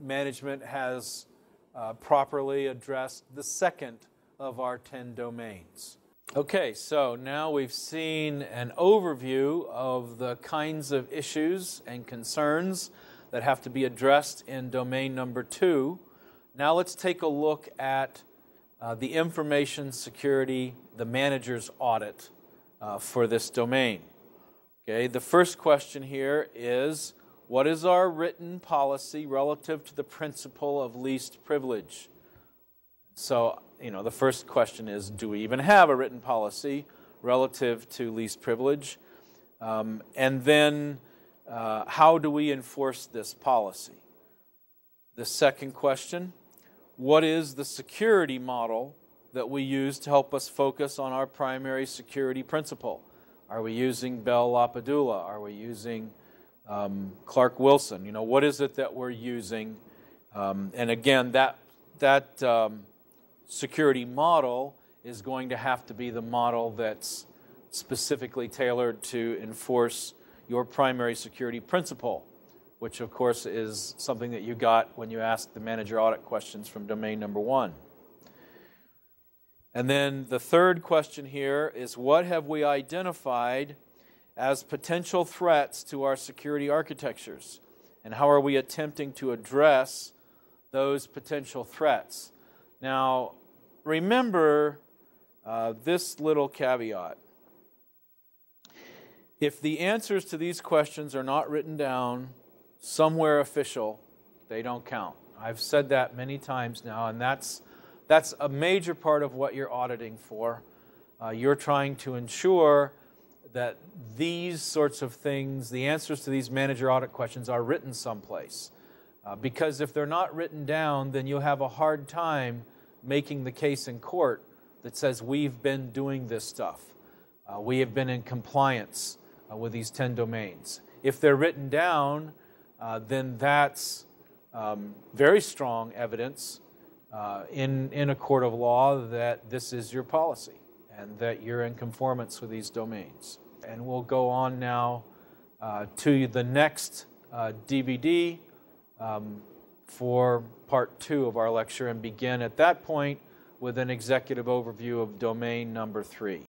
management has properly addressed the second of our 10 domains. Okay, so now we've seen an overview of the kinds of issues and concerns that have to be addressed in domain number 2. Now let's take a look at the information security, the manager's audit for this domain. Okay, the first question here is, what is our written policy relative to the principle of least privilege? So, the first question is, do we even have a written policy relative to least privilege? And then, how do we enforce this policy? The second question, what is the security model that we use to help us focus on our primary security principle? Are we using Bell-LaPadula? Are we using Clark-Wilson? What is it that we're using? And again, that security model is going to have to be the model that's specifically tailored to enforce your primary security principle, which of course is something that you got when you asked the manager audit questions from domain number 1. And then the third question here is, what have we identified as potential threats to our security architectures? And how are we attempting to address those potential threats? Now, remember this little caveat. If the answers to these questions are not written down somewhere official, they don't count. I've said that many times now, and that's a major part of what you're auditing for. You're trying to ensure that these sorts of things, the answers to these manager audit questions, are written someplace. Because if they're not written down, then you'll have a hard time making the case in court that says we've been doing this stuff. We have been in compliance with these 10 domains. If they're written down, then that's very strong evidence in a court of law that this is your policy and that you're in conformance with these domains. And we'll go on now to the next DVD for part 2 of our lecture and begin at that point with an executive overview of domain number 3.